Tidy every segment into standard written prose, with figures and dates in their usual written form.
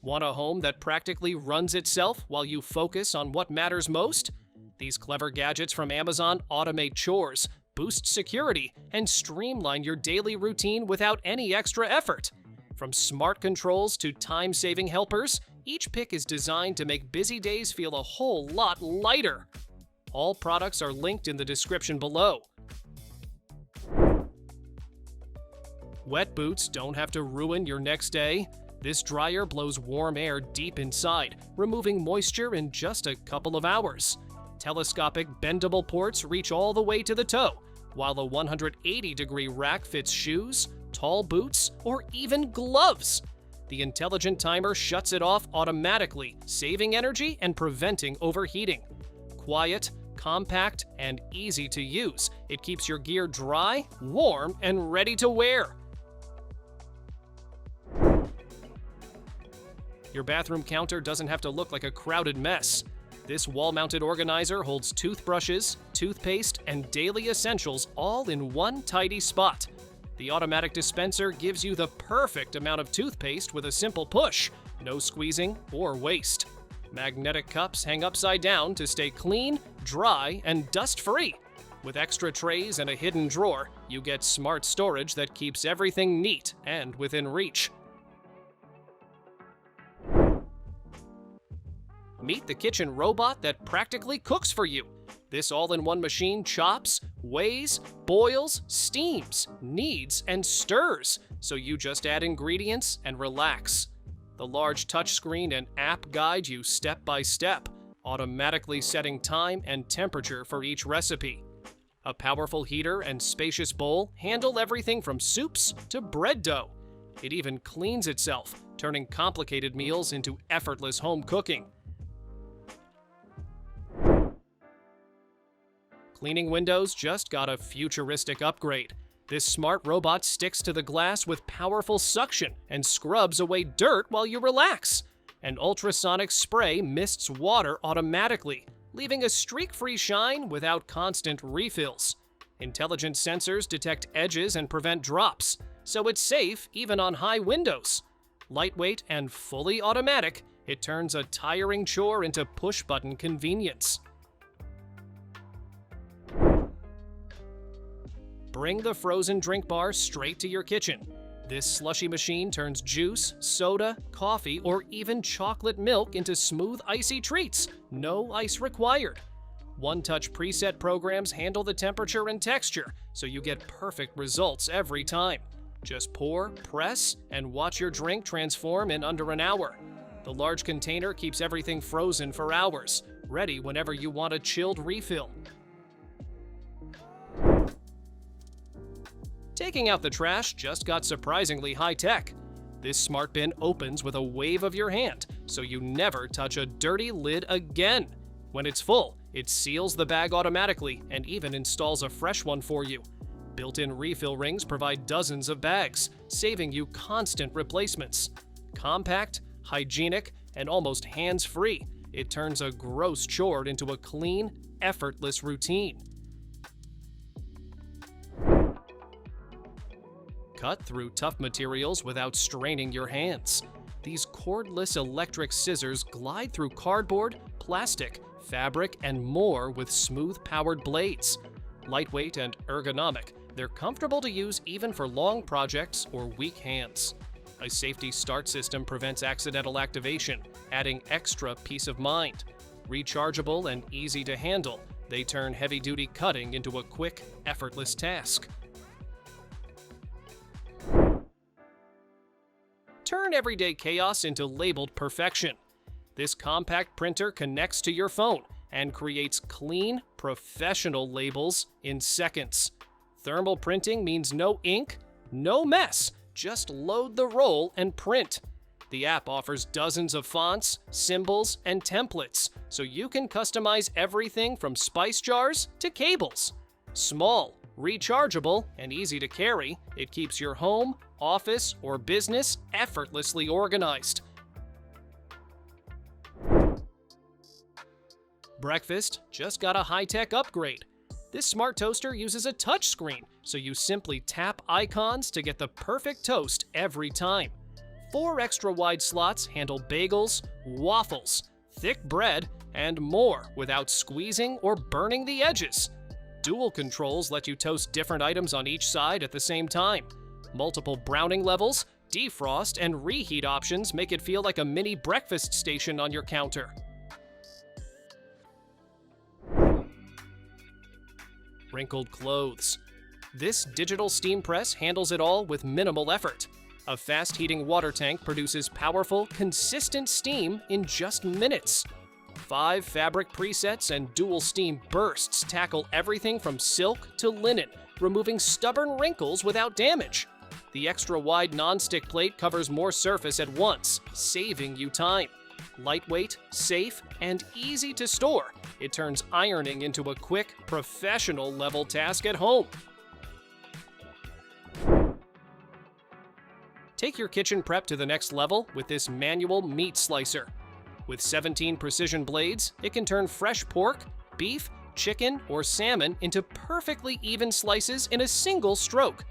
Want a home that practically runs itself while you focus on what matters most? These clever gadgets from Amazon automate chores, boost security, and streamline your daily routine without any extra effort. From smart controls to time-saving helpers, each pick is designed to make busy days feel a whole lot lighter. All products are linked in the description below. Wet boots don't have to ruin your next day. This dryer blows warm air deep inside, removing moisture in just a couple of hours. Telescopic bendable ports reach all the way to the toe, while a 180-degree rack fits shoes, tall boots, or even gloves. The intelligent timer shuts it off automatically, saving energy and preventing overheating. Quiet, compact, and easy to use, it keeps your gear dry, warm, and ready to wear. Your bathroom counter doesn't have to look like a crowded mess. This wall-mounted organizer holds toothbrushes, toothpaste, and daily essentials all in one tidy spot. The automatic dispenser gives you the perfect amount of toothpaste with a simple push, no squeezing or waste. Magnetic cups hang upside down to stay clean, dry, and dust-free. With extra trays and a hidden drawer, you get smart storage that keeps everything neat and within reach. Meet the kitchen robot that practically cooks for you. This all-in-one machine chops, weighs, boils, steams, kneads, and stirs, so you just add ingredients and relax. The large touchscreen and app guide you step by step, automatically setting time and temperature for each recipe. A powerful heater and spacious bowl handle everything from soups to bread dough. It even cleans itself, turning complicated meals into effortless home cooking. Cleaning windows just got a futuristic upgrade. This smart robot sticks to the glass with powerful suction and scrubs away dirt while you relax. An ultrasonic spray mists water automatically, leaving a streak-free shine without constant refills. Intelligent sensors detect edges and prevent drops, so it's safe even on high windows. Lightweight and fully automatic, it turns a tiring chore into push-button convenience. Bring the frozen drink bar straight to your kitchen. This slushy machine turns juice, soda, coffee, or even chocolate milk into smooth, icy treats. No ice required. One-touch preset programs handle the temperature and texture, so you get perfect results every time. Just pour, press, and watch your drink transform in under an hour. The large container keeps everything frozen for hours, ready whenever you want a chilled refill. Taking out the trash just got surprisingly high-tech. This smart bin opens with a wave of your hand, so you never touch a dirty lid again. When it's full, it seals the bag automatically and even installs a fresh one for you. Built-in refill rings provide dozens of bags, saving you constant replacements. Compact, hygienic, and almost hands-free, it turns a gross chore into a clean, effortless routine. Cut through tough materials without straining your hands. These cordless electric scissors glide through cardboard, plastic, fabric, and more with smooth powered blades. Lightweight and ergonomic, they're comfortable to use even for long projects or weak hands. A safety start system prevents accidental activation, adding extra peace of mind. Rechargeable and easy to handle, they turn heavy-duty cutting into a quick, effortless task. Turn everyday chaos into labeled perfection. This compact printer connects to your phone and creates clean, professional labels in seconds. Thermal printing means no ink, no mess, just load the roll and print. The app offers dozens of fonts, symbols, and templates, so you can customize everything from spice jars to cables. Small, rechargeable, and easy to carry, it keeps your home, office, or business effortlessly organized. Breakfast just got a high-tech upgrade. This smart toaster uses a touchscreen, so you simply tap icons to get the perfect toast every time. 4 extra wide slots handle bagels, waffles, thick bread, and more without squeezing or burning the edges. Dual controls let you toast different items on each side at the same time. Multiple browning levels, defrost, and reheat options make it feel like a mini breakfast station on your counter. Wrinkled clothes. This digital steam press handles it all with minimal effort. A fast-heating water tank produces powerful, consistent steam in just minutes. 5 fabric presets and dual steam bursts tackle everything from silk to linen, removing stubborn wrinkles without damage. The extra-wide non-stick plate covers more surface at once, saving you time. Lightweight, safe, and easy to store, it turns ironing into a quick, professional-level task at home. Take your kitchen prep to the next level with this manual meat slicer. With 17 precision blades, it can turn fresh pork, beef, chicken, or salmon into perfectly even slices in a single stroke.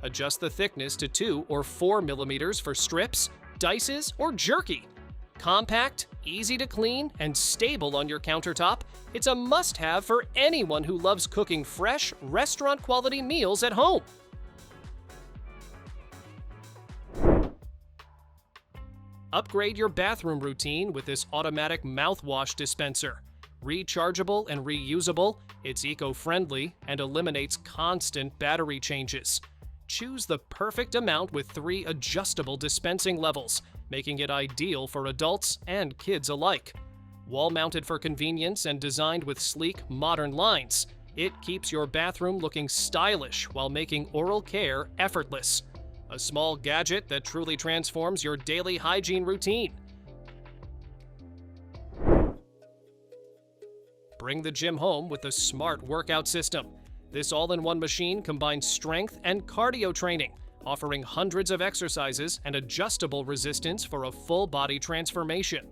Adjust the thickness to 2 or 4 millimeters for strips, dices, or jerky. Compact, easy to clean, and stable on your countertop, it's a must-have for anyone who loves cooking fresh, restaurant-quality meals at home. Upgrade your bathroom routine with this automatic mouthwash dispenser. Rechargeable and reusable, it's eco-friendly and eliminates constant battery changes. Choose the perfect amount with 3 adjustable dispensing levels, making it ideal for adults and kids alike. Wall-mounted for convenience and designed with sleek, modern lines, it keeps your bathroom looking stylish while making oral care effortless. A small gadget that truly transforms your daily hygiene routine. Bring the gym home with a smart workout system. This all-in-one machine combines strength and cardio training, offering hundreds of exercises and adjustable resistance for a full-body transformation.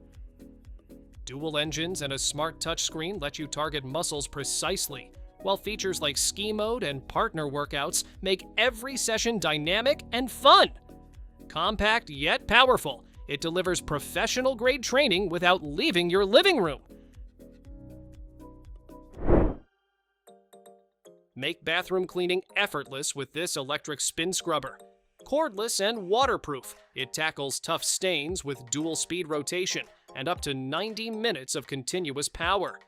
Dual engines and a smart touchscreen let you target muscles precisely, while features like ski mode and partner workouts make every session dynamic and fun. Compact yet powerful, it delivers professional-grade training without leaving your living room. Make bathroom cleaning effortless with this electric spin scrubber. Cordless and waterproof, it tackles tough stains with dual speed rotation and up to 90 minutes of continuous power.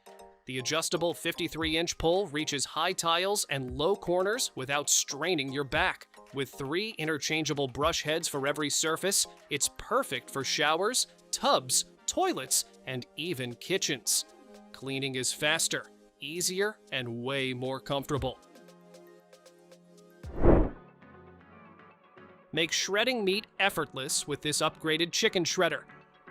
The adjustable 53-inch pull reaches high tiles and low corners without straining your back. With 3 interchangeable brush heads for every surface, it's perfect for showers, tubs, toilets, and even kitchens. Cleaning is faster, easier, and way more comfortable. Make shredding meat effortless with this upgraded chicken shredder.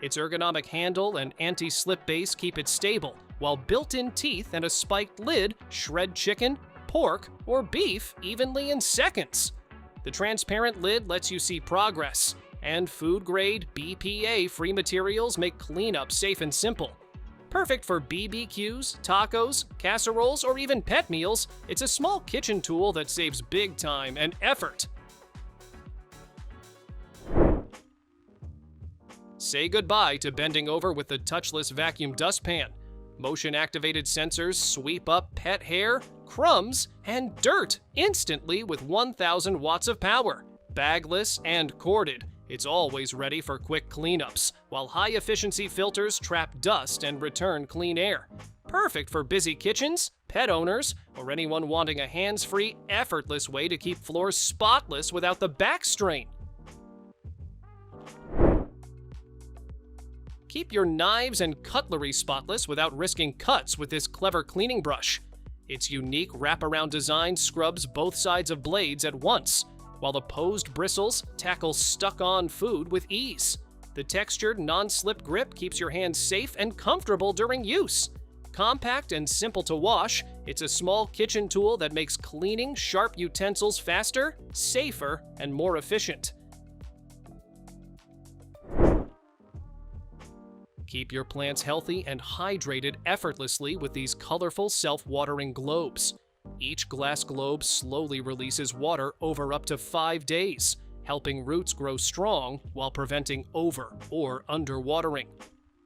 Its ergonomic handle and anti-slip base keep it stable, while built-in teeth and a spiked lid shred chicken, pork, or beef evenly in seconds. The transparent lid lets you see progress, and food-grade, BPA-free materials make cleanup safe and simple. Perfect for BBQs, tacos, casseroles, or even pet meals, it's a small kitchen tool that saves big time and effort. Say goodbye to bending over with the touchless vacuum dustpan. Motion-activated sensors sweep up pet hair, crumbs, and dirt instantly with 1,000 watts of power. Bagless and corded, it's always ready for quick cleanups, while high-efficiency filters trap dust and return clean air. Perfect for busy kitchens, pet owners, or anyone wanting a hands-free, effortless way to keep floors spotless without the back strain. Keep your knives and cutlery spotless without risking cuts with this clever cleaning brush. Its unique wraparound design scrubs both sides of blades at once, while the posed bristles tackle stuck-on food with ease. The textured, non-slip grip keeps your hands safe and comfortable during use. Compact and simple to wash, it's a small kitchen tool that makes cleaning sharp utensils faster, safer, and more efficient. Keep your plants healthy and hydrated effortlessly with these colorful self-watering globes. Each glass globe slowly releases water over up to 5 days, helping roots grow strong while preventing over or underwatering.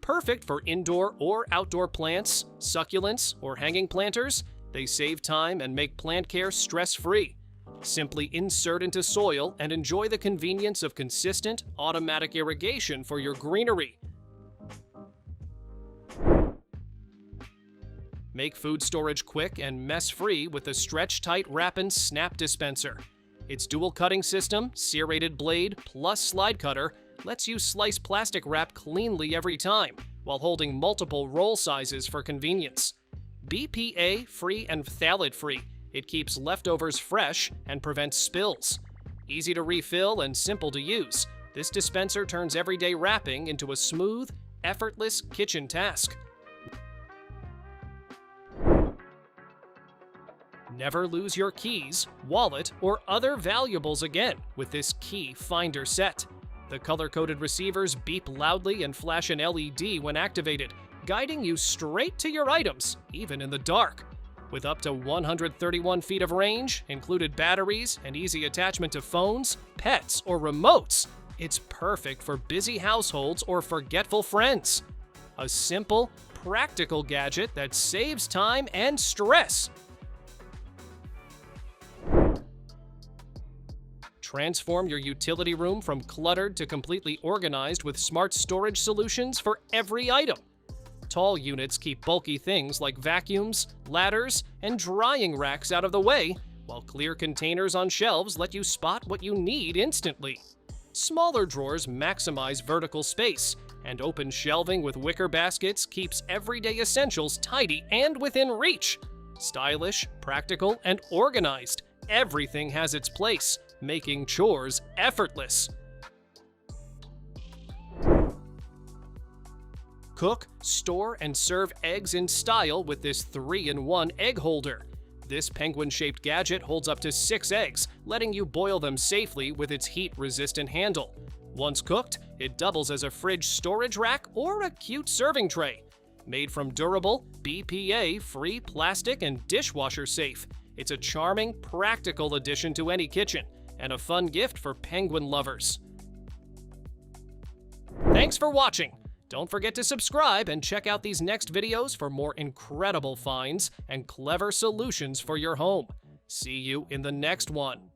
Perfect for indoor or outdoor plants, succulents, or hanging planters, they save time and make plant care stress-free. Simply insert into soil and enjoy the convenience of consistent, automatic irrigation for your greenery. Make food storage quick and mess-free with the Stretch-Tight Wrap-N' Snap Dispenser. Its dual cutting system, serrated blade, plus slide cutter lets you slice plastic wrap cleanly every time, while holding multiple roll sizes for convenience. BPA-free and phthalate-free, it keeps leftovers fresh and prevents spills. Easy to refill and simple to use, this dispenser turns everyday wrapping into a smooth, effortless kitchen task. Never lose your keys, wallet, or other valuables again with this key finder set. The color-coded receivers beep loudly and flash an LED when activated, guiding you straight to your items, even in the dark. With up to 131 feet of range, included batteries, and easy attachment to phones, pets, or remotes, it's perfect for busy households or forgetful friends. A simple, practical gadget that saves time and stress. Transform your utility room from cluttered to completely organized with smart storage solutions for every item. Tall units keep bulky things like vacuums, ladders, and drying racks out of the way, while clear containers on shelves let you spot what you need instantly. Smaller drawers maximize vertical space, and open shelving with wicker baskets keeps everyday essentials tidy and within reach. Stylish, practical, and organized, everything has its place, making chores effortless. Cook, store, and serve eggs in style with this 3-in-1 egg holder. This penguin-shaped gadget holds up to 6 eggs, letting you boil them safely with its heat-resistant handle. Once cooked, it doubles as a fridge storage rack or a cute serving tray. Made from durable, BPA-free plastic and dishwasher safe, it's a charming, practical addition to any kitchen, and a fun gift for penguin lovers. Thanks for watching! Don't forget to subscribe and check out these next videos for more incredible finds and clever solutions for your home. See you in the next one.